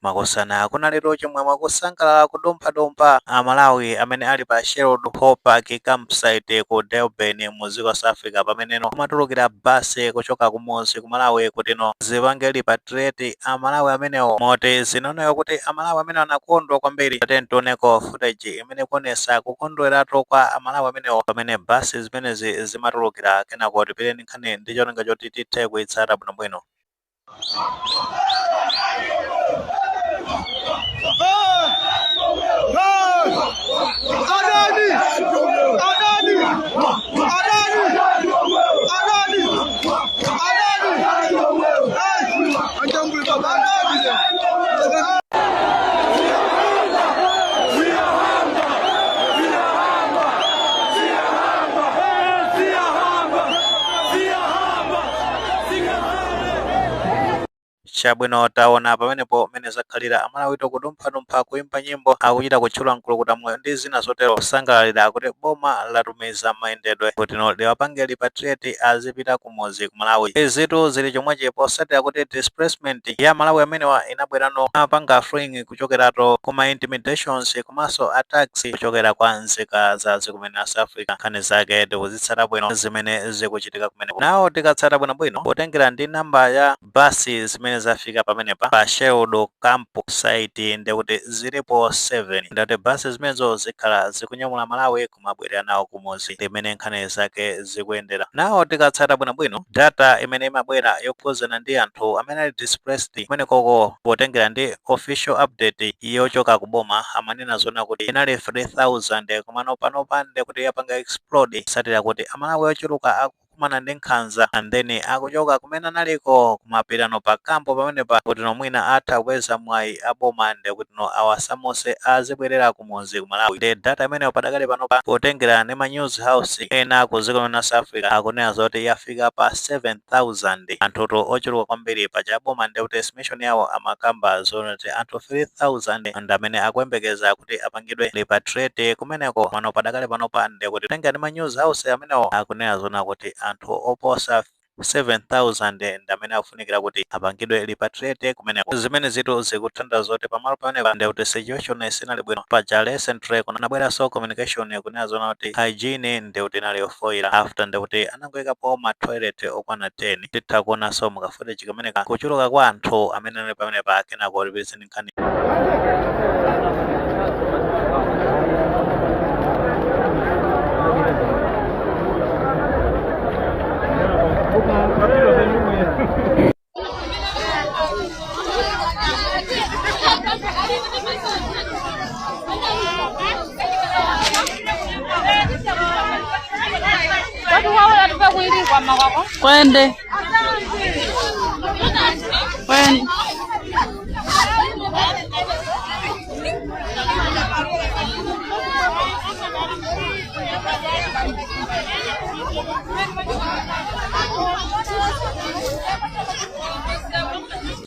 makosana kuna lero chomwe mwakusangalala kudomphadompha Amalawi amene ali pa Sherwood Park campsite ku Durban mu dziko South Africa pameneno kumatulukira basi kuchoka kumudzi ku Malawi kuti zipange repatriate Amalawi amenewo moti zinoneyo kuti Amalawi amene anakondwa kwambiri tioneko footage imene kuonesa kukondweratu kwa Amalawi amenewo pamene basi zimenezi zimatulukira kenako tipireni nkhani ndi cholinga choti tithe kuitsata bwinobwino. Chabwino taona pamenepo mene zakhalira Amalawi kudomphadompha kuimba nyimbo akuchita kutchula mkulukuta moyo ndi zina zotero kusangalalira kuti boma latumiza mayendedwe kuti liwapange repatriate azipita kumudzi ku Malawi. Izitu zili chomwechi posatira kuti displacement ya Malawi amenewa inabwerano apanga freeing kuchokeratu kuma intimidations komanso attacks kuchokera kwa nzika za zikumene South Africa. Nkhani zake tikuzitsata bwino zimene zikuchitika kumeneko. Nawo tikatsata bwinobwino potengera ndi namba ya basi zimene zafika pamenepa pa Sherwood campsite ndekuti zilipo 7 ndati basi zimenezo zikhala zikunyamula Malawi kumabwerera nawo kumudzi limene nkhani zake zikuyendera. Nawo tikatsata bwinobwino data imene imabwera yokhuzana ndi anthu amene ali displaced kumenekoko potengera ndi official update yochoka kuboma amanena zona kuti inali 3000 komano panopa ndekuti yapanga explode satira kuti Amalawi ochuluka kumana ndi nkhanza and then akuchoka kumene analiko kumapirano pa kampo pamenepa kuti mwina atha kupeza mwayi aboma ndekuti awasamose azibwerera kumudzi ku Malawi. The data imeneyo padakali panopa potengera ndi ma news house ena ku dziko la South Africa akunena zoti yafika pa 7000 anthuto ochuluka kwambiri paja boma ndekuti estimation yawo amakamba zonati anthu 3000 and amene akuyembekeza kuti apangidwe repatriate kumeneko pano padakali panopa ndekuti potengera ndi ma news house amenewo akunena zona kuti anthu oposa 7000 ndamene akufunikira kuti apangidwe repatriate kumeneko. Zimene zitu zikuthandiza zoti pamalo pamenepa ndekuti situation sinali bwino paja recently kunabweranso communication kunena zona kuti hygiene ndekuti inali yofoira after ndekuti anangoyikapo ma toilet okwana 10 titha kuonanso mu footage kameneka kuchuluka kwa anthu amene ali pamenepa kenako tipititseni nkhani. Kwende.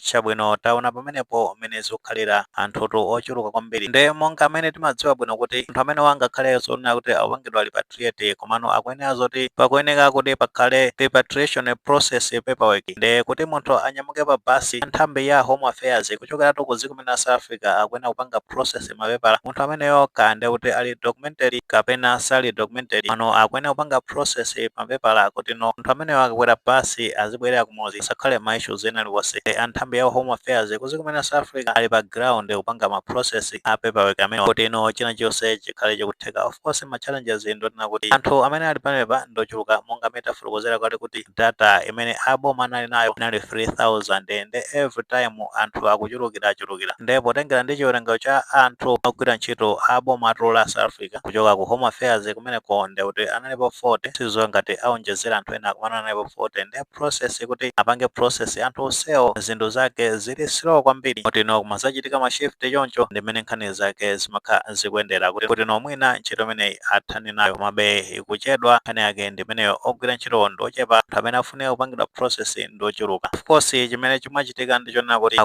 Chabwino taona pamenepo mene zikukhalira anthutu ochuluka kwambiri nde monga amene timadziwa bwino kuti anthu amene wangakhale zonena kuti apangidwa repatriate komano akuyenera zoti pakuyeneka kuti pakhale repatriation process paperwork nde kuti munthu anyamuke pa basi nthambi ya Home Affairs kuchokeratu ku dziko la South Africa akuyenera kupanga process mapepala munthu ameneyo kande kuti ali documentary kapena sali documentary ano akuyenera kupanga process mapepala kuti munthu ameneyo akakwera basi azibwerera kumudzi sakhale ma issues ena liwonse. Nthambi ya Home Affairs ku dziko la South Africa ali pa ground kupanga ma process a paperwork amene kuti china chonse chikhale chikutheka. Of course ma challenges ndotena kuti anthu amene ali pamenepa ndochuluka monga metafotokozera kuti data imene aboma anali nayo inali 3000 and every time anthu akuchulukira nde potengera ndi chiwerengo cha anthu ogwira ntchito aboma la South Africa kuchoka ku Home Affairs kumeneko nde kuti analipo 40 sizo ngati aonjezera anthu ena kumana analipo 40 nde process kuti apange process anthu onsewo zinthu zake zili slow kwambiri kuti kumazachitika ma shift choncho ndimene nkhani zake zimakhala zikuyendera kuti mwina ntchito imeneyi athani nayo mabe ikuchedwa nkhani yake ndimeneyo ogwira ntchito ndochepa anthu amene afunika kupangidwa process ndochuluka. Of course chimene chimachitika ndichonena kuti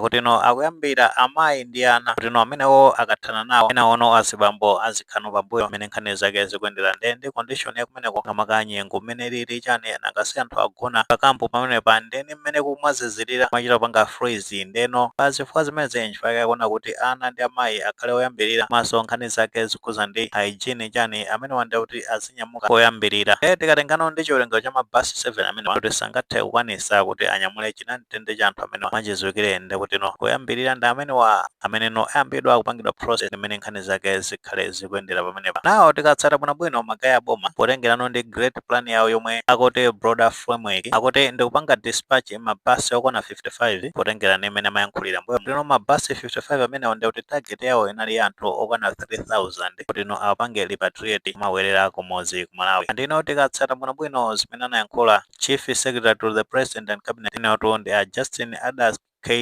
akuyambira amayi ndi ana kuti amenewo akathana nawo enawono azibambo azikhano pambuyo amene nkhani zake zikuyendera ndi condition yakumeneko ngamakanyengo mmene lili chani nangasi anthu agona pakampo pamenepa ndeni mmene kumwazizirira machita panga free izi ndeno pazifukwa zimene nchifukwa kuona kuti ana ndi amayi akhale oyambirira maso nkhani zake zikhuza ndi hygiene chani amene wanda kuti azinyamuka oyambirira. Tikatengano ndi chiwerengero cha mabasi 7 amene kuti sangathe kukwanisa kuti anyamule chinamtende cha anthu amene mwachidziwikire ndekuti kuyambirira ndi amene ayambidwa kupangidwa process imene nkhani zake zikhale zikuyendera pamenepa. Nawo tikatsata bwinobwino magayi aboma potengerano ndi great plan yawo yomwe akuti broader framework akuti ndikupanga dispatch mabasi okwana 55 potengerano imene amayankhulira mbuyo mabasi 55 amene ndekuti target yawo inali anthu okwana 3000 kuti apange repatriate mawerera kumodzi ku Malawi. Ndino tikatsata bwinobwino zimene anayankhula Chief Secretary to the President and Cabinet ndi Justin Adas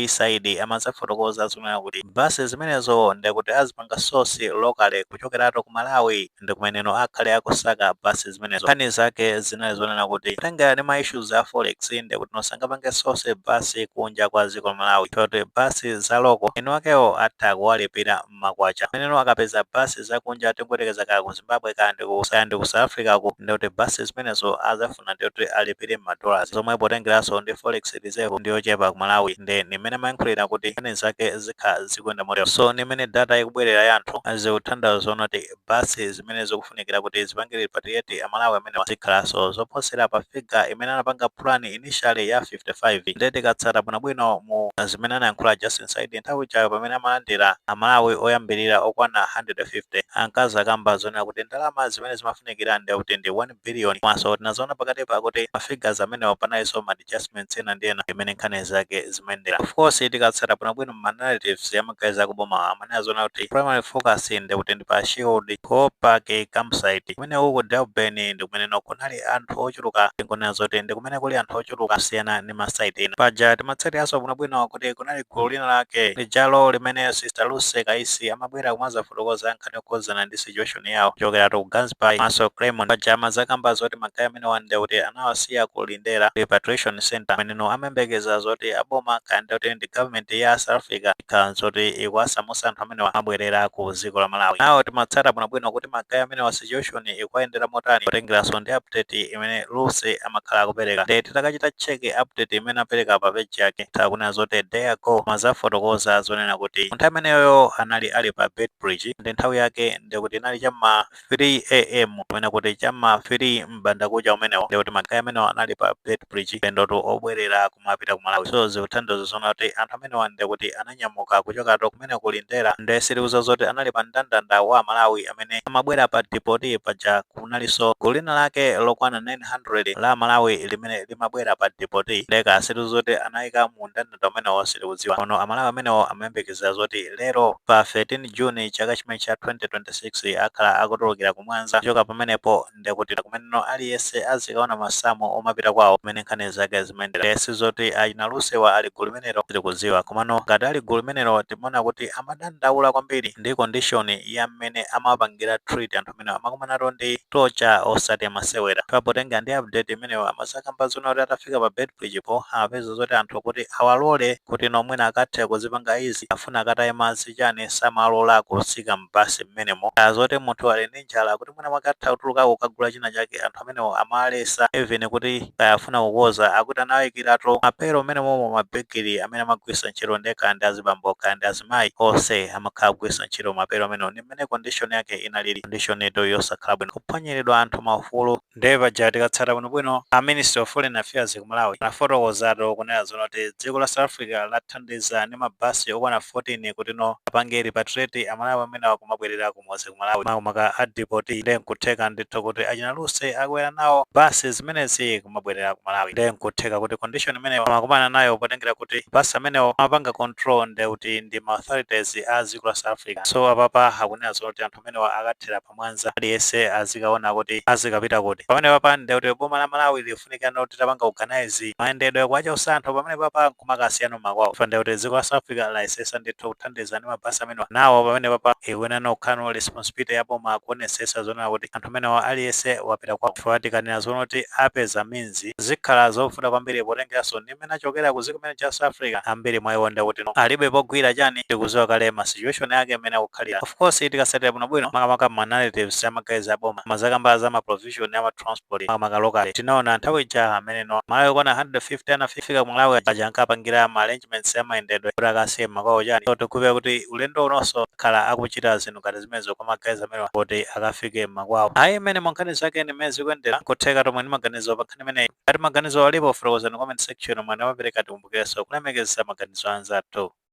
Saidi amazafotokoza zimene kuti basi zimenezo ndekuti azipanga source locally kuchokeratu ku Malawi ndi kumeneno akhale akusaka basi zimenezo. Nkhani zake zinali zonena kuti tenga ndi ma issues a forex ndekuti sangapange source basi kunja kwa dziko la Malawi kuti basi za loko eno akewo atha kuwalipira makwacha meneno akapeza basi za kunja tingotekeza kaya ku Zimbabwe kandi ku South Africa ku ndekuti basi zimenezo azafuna ndikuti alipire $, zomwe potengeraso ndi forex reserve ndiyochepa ku Malawi nimene mayankhulira kuti nkhani zake zikha zikuyenda moyo. So nimene data ikubwerera ya anthu azikuthandaza zoona kuti basi zimene zikufunikira kuti zipangire repatriate amalawi amene zikhalanso zoposera pa figure imene anapanga plan initially ya 55. Ndeti katsata bwinobwino mu zimene anayankhula Justin Saidi nthawi chayo pamene amalandira amalawi oyambirira okwana 150 ankaza kamba zonena kuti ndalama zimene zimafunikira ndi kuti ndi 1 billion maso tinazoona pakati pa kuti mafigures amene panaliso ma adjustments ena ndi ena imene nkhani zake zimendera. Of course tikatsata bwinobwino ma narratives yamagazi akuboma amene azona kuti primary focus ndi kuti ndi pa Shield Park campsite kumene uko Durban ndi kumene kunali anthu ochuluka tingonena zoti ndi kumene kuli anthu ochuluka kusiyana ndi masite ena paja timatsatiranso bwinobwino kuti kunali gulu lina lake lijalo limene Sister Lucy Kaisi amabwera kumaza fotokoza nkhani yokhuzana ndi situation yawo kuchokera ku Gansby maso Clement paja amazakamba zoti magayi amene wande kuti anawasiya kulindera repatriation center amene amembekeza zoti aboma kandi kuti ndi government ya South Africa ikanzoti ikwasamusa anthu amene amabwerera ku dziko la Malawi. Nawo timatsata bwinobwino kuti magayi amene wa situation ikuyendera motani potengeraso ndi update imene Lucy amakhala akupereka. Titakachita check update imene apereka pa page yake takunena zoti day ago mazafotokoza zonena kuti nthawi imeneyo anali ali pa Beitbridge ndi nthawi yake ndikuti inali chamma 3 am kumene kuti chamma 3 m'bandakucha umenewo ndikuti magayi amene anali pa Beitbridge pendoto obwerera kumapita ku Malawi. So zikuthandiza zona kuti anthu amene wande kuti ananyamuka kuchoka kumene kulindera ndesiriuza zoti anali pa mndandanda wa Malawi amene amabwera pa depot paja kunaliso gulu lina lake lokwana 900 la Malawi limene limabwera pa depot leka asiriuza zoti anayika mu mndandanda umene wosiriuziwa ono amalawi amene amayembekeza zoti lero pa 13 June chaka chimene cha 2026 akhala akutulukira kumwanza kuchoka pamenepo ndikuti kumene aliyense azikaona masamu omapita kwawo kumene nkhani zake zimayendera zoti achinalusewa ali gulu limenelo kuziwa komano ngati ali gulu limenelo timaona kuti amadandaula kwambiri ndi condition ya mmene amapangira treat anthu amene amakumanato ndi torture osati amasewera papotenga ndi update imeneyo amasakamba zona kuti atafika pa Beitbridge po apeza zoti anthu kuti awalole kuti nomwena akathe kuzipanga izi afuna akataye madzi chani samalola kutsika mbasi mmenemo zoti munthu ali ndi njala kuti mwina makatha kutuluka kukagula china chake anthu amenewo amalesa even kuti afuna kukoza akuti anawikirato mapero mmene momwe mabekiri amene amagwisa ntchito ndeka ndi azibambo kandi azimayi onse amakhala kugwisa ntchito mapero amene ndi mmene condition yake inalili condition ito yosakhala bwino kuphwanyiridwa anthu maufulu ndi paja tikatsata bwinobwino a Ministry of Foreign Affairs ku Malawi anafotokozato kunena zona kuti dziko la South Africa lathandiza ndi mabasi okwana 14 kuti apange repatriate amalawi amene akumabwerera kumodzi ku Malawi makamaka a depot ndi nkutheka ndithu kuti achinalusi akwera nawo basi zimenezi kumabwerera ku Malawi ndi nkutheka kuti condition imene amakumana nayo potengera kuti basi amenewo amapanga control ndi kuti ndi ma authorities a dziko la South Africa. So apapa akunena zoti anthu amenewo akathera pamwanza aliyense azikaona kuti azikapita kuti pamene papa ndi kuti boma la Malawi lifunika kuti tapanga organize mayendedwe kwacha usanthu pamene papa kumakasiyana makwawo fande kuti dziko la South Africa laisesa ndithu kuthandiza ndi mabasi amenewa nawo pamene papa iwena kukhala responsibility ya boma akuonesesa zona kuti anthu amenewo aliyense wapita kwawo fatikanena zona kuti apeza minzi zikhala zofuta kwambiri potengeraso ndi mmene achokera ku dziko limene cha South Africa ambiri mwaiwonda kuti alibe pogwira chani tikuziwa kale ma situation yake amene akukhalira. Of course tikasatira bwinobwino makamaka ma narratives amagazi aboma mazakamba za ma provision ya ma transport makamaka local tinaona nthawi ija amene malawi kwana 150 anafika kumalawi aja ankapangira ma arrangements ya mayendedwe kuti akasiye makwawo chani. So tikupeza kuti ulendo unonso khala akuchita zinthu ngati zimenezo kwa magazi amene kuti akafike makwawo. Ayi imene maganizo ake ni mezi kuyendera kutheka tomwe ndi maganizo pakhani imeneyi ngati maganizo alipo fotokozani comment section mwana wapereka tikumbukirenso kulemekeza maganizo anzathu.